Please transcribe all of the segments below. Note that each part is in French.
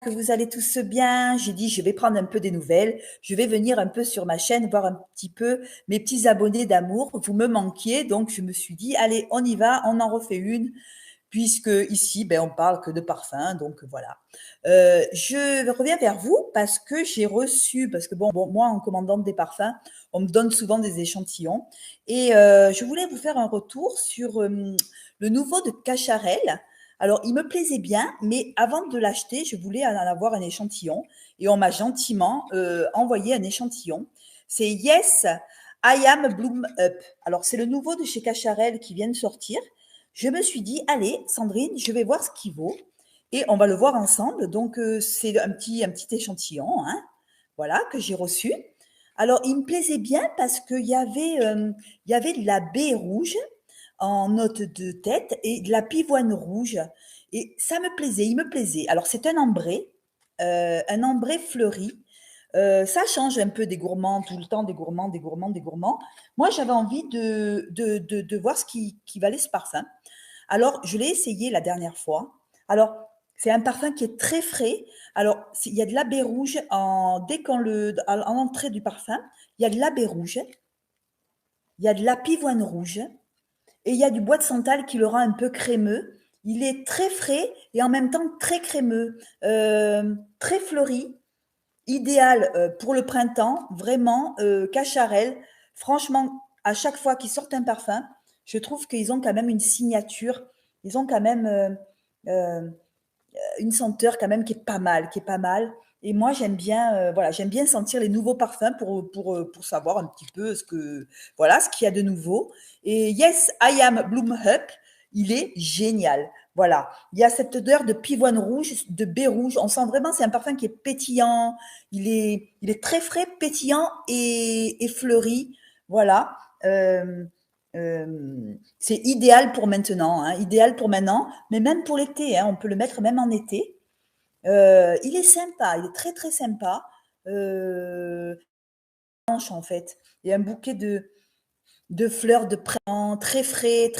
Que vous allez tous bien. J'ai dit, je vais prendre un peu des nouvelles. Je vais venir un peu sur ma chaîne, voir un petit peu mes petits abonnés d'amour. Vous me manquiez, donc je me suis dit, allez, on y va, on en refait une, puisque ici, ben, on parle que de parfum, donc voilà. Je reviens vers vous parce que j'ai reçu, parce que bon, moi, en commandant des parfums, on me donne souvent des échantillons, et je voulais vous faire un retour sur le nouveau de Cacharel. Alors, il me plaisait bien, mais avant de l'acheter, je voulais en avoir un échantillon et on m'a gentiment envoyé un échantillon. C'est Yes, I Am Bloom Up. Alors, c'est le nouveau de chez Cacharel qui vient de sortir. Je me suis dit, allez, Sandrine, je vais voir ce qu'il vaut et on va le voir ensemble. Donc, c'est un petit échantillon, hein, voilà, que j'ai reçu. Alors, il me plaisait bien parce il y avait de la baie rouge en note de tête et de la pivoine rouge. Et ça me plaisait, il me plaisait. Alors, c'est un ambré fleuri. Ça change un peu des gourmands, tout le temps des gourmands, des gourmands, des gourmands. Moi, j'avais envie de voir qui valait ce parfum. Alors, je l'ai essayé la dernière fois. Alors, c'est un parfum qui est très frais. Alors, il y a de la baie rouge dès qu'on en entrée du parfum, il y a de la baie rouge, il y a de la pivoine rouge, et il y a du bois de santal qui le rend un peu crémeux. Il est très frais et en même temps très crémeux, très fleuri, idéal pour le printemps, vraiment Cacharel. Franchement, à chaque fois qu'ils sortent un parfum, je trouve qu'ils ont quand même une signature, ils ont quand même euh, une senteur quand même qui est pas mal, qui est pas mal. Et moi, voilà, j'aime bien sentir les nouveaux parfums pour savoir un petit peu voilà, ce qu'il y a de nouveau. Et Yes, I Am Bloom Up, il est génial. Voilà, il y a cette odeur de pivoine rouge, de baie rouge. On sent vraiment, c'est un parfum qui est pétillant. Il est très frais, pétillant et fleuri. Voilà. Euh, c'est idéal pour maintenant, hein, idéal pour maintenant, mais même pour l'été, hein, on peut le mettre même en été. Il est sympa, il est très très sympa. Euh, Blanche en fait, il y a un bouquet de fleurs de printemps très frais,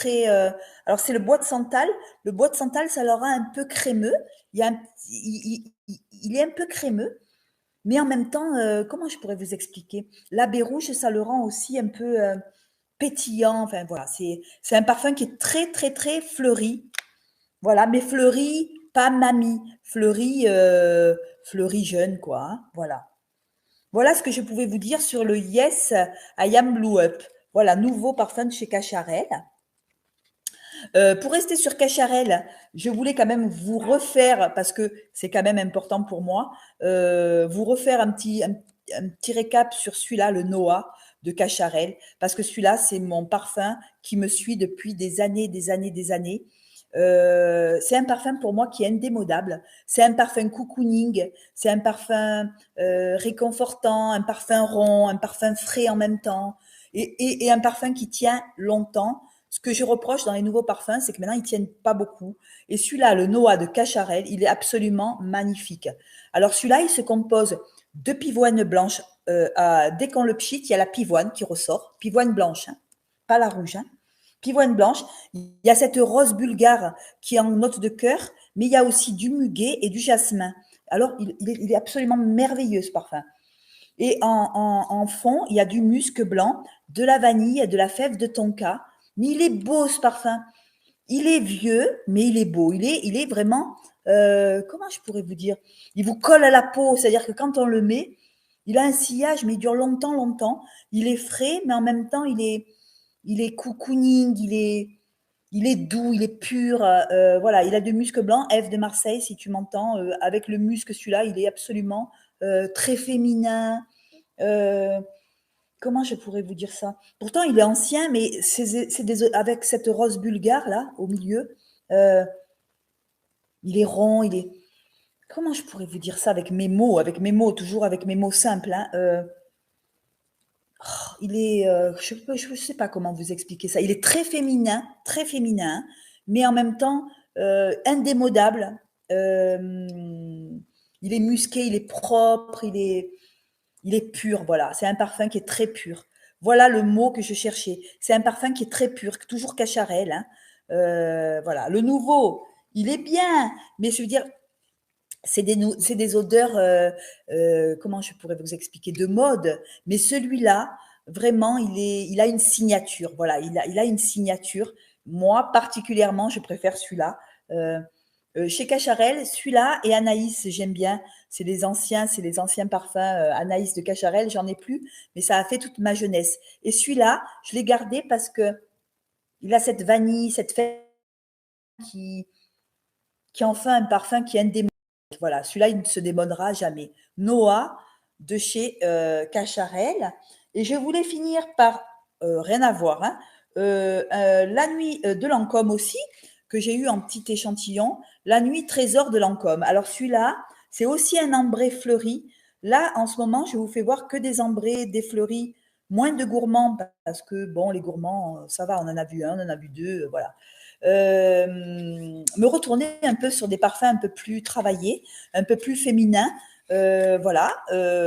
alors c'est le bois de santal. Le bois de santal, ça le rend un peu crémeux. Il, y a un, il est un peu crémeux, mais en même temps, comment je pourrais vous expliquer? La baie rouge, ça le rend aussi un peu pétillant. Enfin voilà, c'est un parfum qui est très très très fleuri. Voilà, mais fleuri, pas mamie, fleuri jeune quoi. Hein, voilà. Voilà ce que je pouvais vous dire sur le Yes I Am Blue Up. Voilà, nouveau parfum de chez Cacharel. Pour rester sur Cacharel, je voulais quand même vous refaire, parce que c'est quand même important pour moi, vous refaire un petit récap sur celui-là, le Noah de Cacharel, parce que celui-là, c'est mon parfum qui me suit depuis des années, des années, des années. C'est un parfum pour moi qui est indémodable. C'est un parfum cocooning, c'est un parfum réconfortant, un parfum rond, un parfum frais en même temps, et un parfum qui tient longtemps. Ce que je reproche dans les nouveaux parfums, c'est que maintenant, ils tiennent pas beaucoup. Et celui-là, le Noah de Cacharel, il est absolument magnifique. Alors celui-là, il se compose de pivoine blanche. Dès qu'on le pchit, il y a la pivoine qui ressort. Pivoine blanche, hein, pas la rouge. Hein. Pivoine blanche. Il y a cette rose bulgare qui est en note de cœur, mais il y a aussi du muguet et du jasmin. Alors, il est absolument merveilleux, ce parfum. Et en fond, il y a du musc blanc, de la vanille, de la fève de tonka. Mais il est beau ce parfum. Il est vieux, mais il est beau. Il est vraiment, comment je pourrais vous dire? Il vous colle à la peau, c'est-à-dire que quand on le met, il a un sillage, mais il dure longtemps, longtemps. Il est frais, mais en même temps, il est cocooning, il est doux, il est pur. Voilà, il a du musc blanc, F de Marseille, si tu m'entends. Avec le musc, celui-là, il est absolument très féminin. Euh, Comment je pourrais vous dire ça? Pourtant, il est ancien, mais avec cette rose bulgare là au milieu, euh, il est rond, il est. Comment je pourrais vous dire ça avec mes mots, toujours avec mes mots simples. Hein, il est, je sais pas comment vous expliquer ça. Il est très féminin, mais en même temps indémodable. Il est musqué, il est propre, il est pur, voilà. C'est un parfum qui est très pur. Voilà le mot que je cherchais. C'est un parfum qui est très pur, toujours Cacharel. Hein. Voilà. Le nouveau, il est bien, mais je veux dire, c'est des odeurs, comment je pourrais vous expliquer? De mode, mais celui-là, vraiment, il a une signature. Voilà, il a une signature. Moi, particulièrement, je préfère celui-là. Chez Cacharel, celui-là et Anaïs, j'aime bien. C'est les anciens parfums Anaïs de Cacharel. J'en ai plus, mais ça a fait toute ma jeunesse. Et celui-là, je l'ai gardé parce que il a cette vanille, cette fête qui, qui en fait un parfum qui est indémodable. Voilà, celui-là, il ne se démodera jamais. Noah de chez Cacharel. Et je voulais finir par, rien à voir, hein, la nuit de Lancôme aussi, que j'ai eu en petit échantillon, la nuit trésor de Lancôme. Alors celui-là, c'est aussi un ambré fleuri. Là, en ce moment, je vous fais voir que des ambrés, des fleuris, moins de gourmands, parce que, bon, les gourmands, ça va, on en a vu un, on en a vu deux, voilà. Me retourner un peu sur des parfums un peu plus travaillés, un peu plus féminins. Voilà,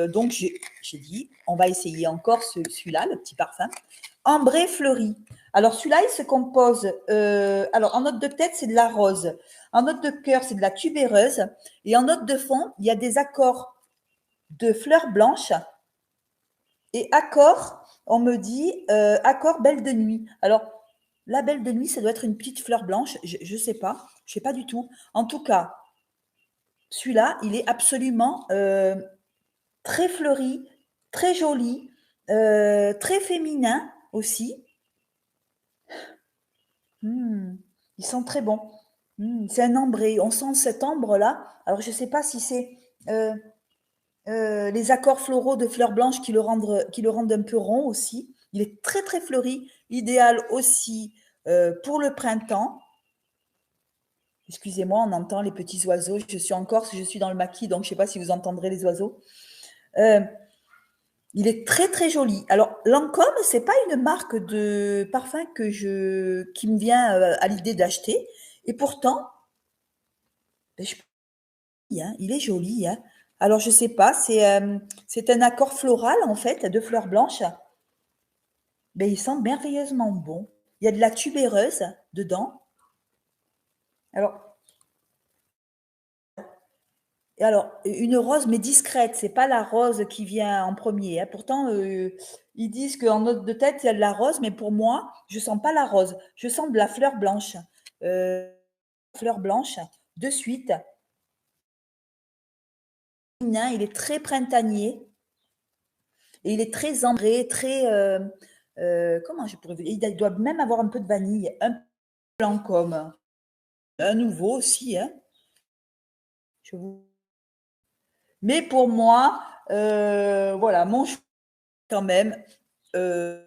donc j'ai dit, on va essayer encore celui-là, le petit parfum. Ambré fleuri. Alors celui-là, il se compose, alors en note de tête, c'est de la rose. En note de cœur, c'est de la tubéreuse. Et en note de fond, il y a des accords de fleurs blanches et accord, on me dit, accord belle de nuit. Alors, la belle de nuit, ça doit être une petite fleur blanche. Je ne sais pas. Je ne sais pas du tout. En tout cas, celui-là, il est absolument très fleuri, très joli, très féminin aussi. Ils sont très bons. C'est un ambré. On sent cet ambre-là. Alors, je ne sais pas si c'est euh, les accords floraux de fleurs blanches qui le rendent un peu rond aussi. Il est très très fleuri, idéal aussi pour le printemps. Excusez-moi, on entend les petits oiseaux. Je suis en Corse, je suis dans le maquis, donc je ne sais pas si vous entendrez les oiseaux. Euh, il est très très joli. Alors Lancôme, c'est pas une marque de parfum qui me vient à l'idée d'acheter, et pourtant, ben, il est joli, hein. Alors je sais pas, c'est un accord floral en fait de fleurs blanches. Ben, il sent merveilleusement bon. Il y a de la tubéreuse dedans. Alors, une rose, mais discrète. C'est pas la rose qui vient en premier, hein. Pourtant, ils disent qu'en note de tête, il y a de la rose, mais pour moi, je sens pas la rose. Je sens de la fleur blanche. Euh, Fleur blanche, de suite. Il est très printanier et il est très ambré, très. Comment je pourrais vous dire? Il doit même avoir un peu de vanille, un peu blanc comme. Un nouveau aussi, hein. Je vous Mais pour moi, voilà, mon choix quand même,